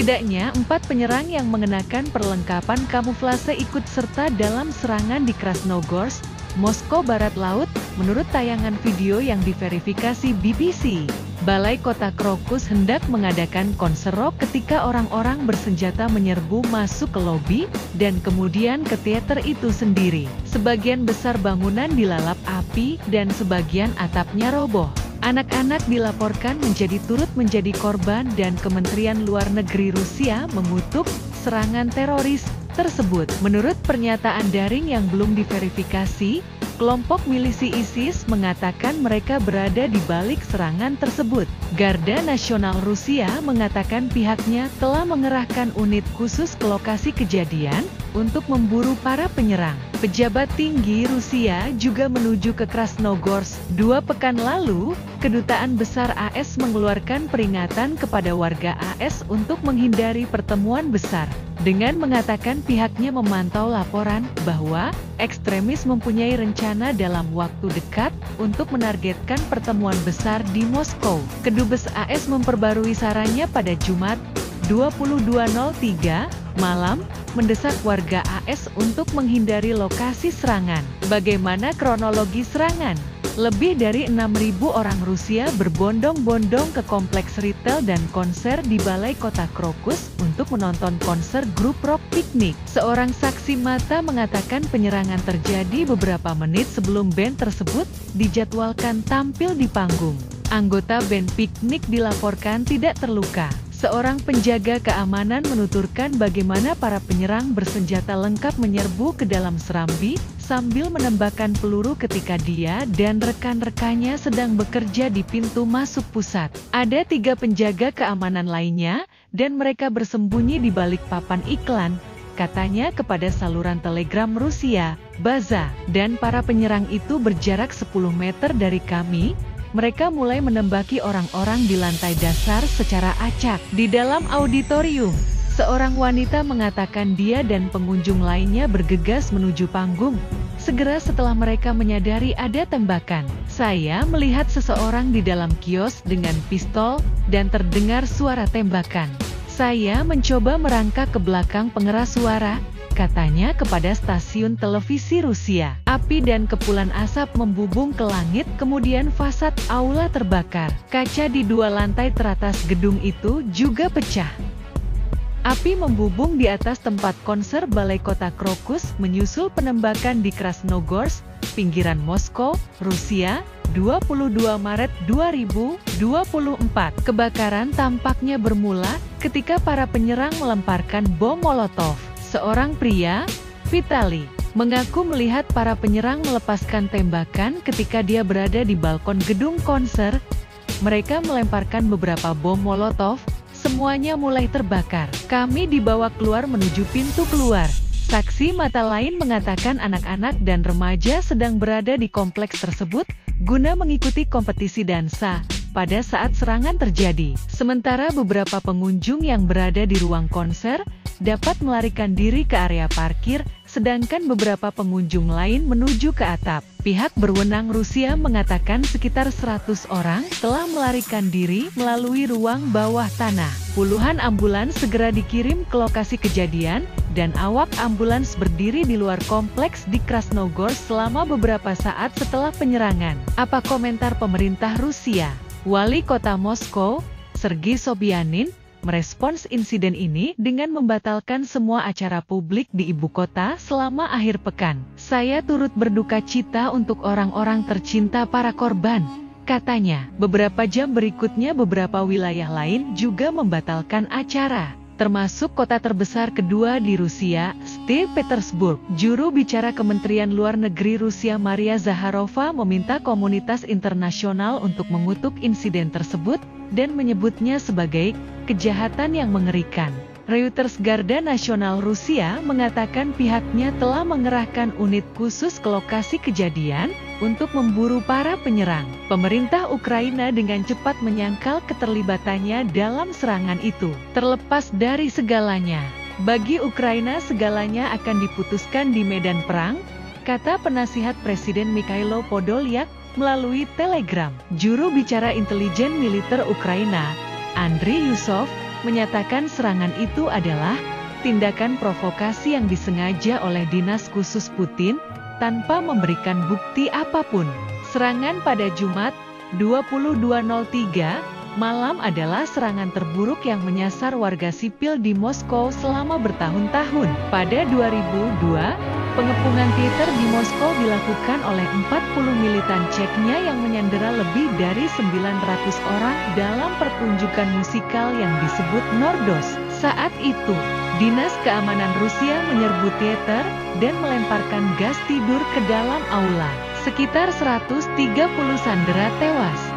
Setidaknya 4 penyerang yang mengenakan perlengkapan kamuflase ikut serta dalam serangan di Krasnogorsk, Moskow Barat Laut, menurut tayangan video yang diverifikasi BBC. Balai Kota Krokus hendak mengadakan konser rock ketika orang-orang bersenjata menyerbu masuk ke lobi, dan kemudian ke teater itu sendiri. Sebagian besar bangunan dilalap api, dan sebagian atapnya roboh. Anak-anak dilaporkan turut menjadi korban dan Kementerian Luar Negeri Rusia mengutuk serangan teroris tersebut. Menurut pernyataan daring yang belum diverifikasi, kelompok milisi ISIS mengatakan mereka berada di balik serangan tersebut. Garda Nasional Rusia mengatakan pihaknya telah mengerahkan unit khusus ke lokasi kejadian untuk memburu para penyerang. Pejabat tinggi Rusia juga menuju ke Krasnogorsk. 2 pekan lalu, Kedutaan Besar AS mengeluarkan peringatan kepada warga AS untuk menghindari pertemuan besar, dengan mengatakan pihaknya memantau laporan bahwa ekstremis mempunyai rencana dalam waktu dekat untuk menargetkan pertemuan besar di Moskow. Kedubes AS memperbarui sarannya pada Jumat, 22.03 malam, mendesak warga AS untuk menghindari lokasi serangan. Bagaimana kronologi serangan? Lebih dari 6.000 orang Rusia berbondong-bondong ke kompleks retail dan konser di Balai Kota Krokus untuk menonton konser grup rock Piknik. Seorang saksi mata mengatakan penyerangan terjadi beberapa menit sebelum band tersebut dijadwalkan tampil di panggung. Anggota band Piknik dilaporkan tidak terluka. Seorang penjaga keamanan menuturkan bagaimana para penyerang bersenjata lengkap menyerbu ke dalam serambi, sambil menembakkan peluru ketika dia dan rekan-rekannya sedang bekerja di pintu masuk pusat. Ada 3 penjaga keamanan lainnya, dan mereka bersembunyi di balik papan iklan, katanya kepada saluran telegram Rusia, Baza. Dan para penyerang itu berjarak 10 meter dari kami. Mereka mulai menembaki orang-orang di lantai dasar secara acak. Di dalam auditorium, seorang wanita mengatakan dia dan pengunjung lainnya bergegas menuju panggung. Segera setelah mereka menyadari ada tembakan, saya melihat seseorang di dalam kios dengan pistol, dan terdengar suara tembakan. Saya mencoba merangkak ke belakang pengeras suara, katanya kepada stasiun televisi Rusia. Api dan kepulan asap membubung ke langit, kemudian fasad aula terbakar. Kaca di 2 lantai teratas gedung itu juga pecah. Api membubung di atas tempat konser Balai Kota Krokus, menyusul penembakan di Krasnogorsk, pinggiran Moskow, Rusia, 22 Maret 2024. Kebakaran tampaknya bermula ketika para penyerang melemparkan bom Molotov. Seorang pria, Vitali, mengaku melihat para penyerang melepaskan tembakan ketika dia berada di balkon gedung konser. Mereka melemparkan beberapa bom Molotov, semuanya mulai terbakar. Kami dibawa keluar menuju pintu keluar. Saksi mata lain mengatakan anak-anak dan remaja sedang berada di kompleks tersebut, guna mengikuti kompetisi dansa pada saat serangan terjadi. Sementara beberapa pengunjung yang berada di ruang konser dapat melarikan diri ke area parkir, sedangkan beberapa pengunjung lain menuju ke atap. Pihak berwenang Rusia mengatakan sekitar 100 orang telah melarikan diri melalui ruang bawah tanah. Puluhan ambulans segera dikirim ke lokasi kejadian, dan awak ambulans berdiri di luar kompleks di Krasnogorsk selama beberapa saat setelah penyerangan. Apa komentar pemerintah Rusia? Wali Kota Moskow, Sergei Sobyanin, merespons insiden ini dengan membatalkan semua acara publik di ibu kota selama akhir pekan. Saya turut berduka cita untuk orang-orang tercinta para korban, katanya. Beberapa jam berikutnya beberapa wilayah lain juga membatalkan acara, termasuk kota terbesar kedua di Rusia, St. Petersburg. Juru bicara Kementerian Luar Negeri Rusia Maria Zakharova meminta komunitas internasional untuk mengutuk insiden tersebut, dan menyebutnya sebagai kejahatan yang mengerikan. Reuters. Garda Nasional Rusia mengatakan pihaknya telah mengerahkan unit khusus ke lokasi kejadian untuk memburu para penyerang. Pemerintah Ukraina dengan cepat menyangkal keterlibatannya dalam serangan itu. Terlepas dari segalanya, bagi Ukraina segalanya akan diputuskan di medan perang, kata penasihat Presiden Mikhailo Podolyak melalui Telegram. Juru bicara intelijen militer Ukraina, Andriy Yusov, menyatakan serangan itu adalah tindakan provokasi yang disengaja oleh dinas khusus Putin tanpa memberikan bukti apapun. Serangan pada Jumat 22.03 malam adalah serangan terburuk yang menyasar warga sipil di Moskow selama bertahun-tahun. Pada 2002, pengepungan Twitter di Moskow dilakukan oleh 40 militan Ceknya yang menyandera lebih dari 900 orang dalam pertunjukan musikal yang disebut Nordos. Saat itu, Dinas Keamanan Rusia menyerbu teater dan melemparkan gas tidur ke dalam aula. Sekitar 130 sandera tewas.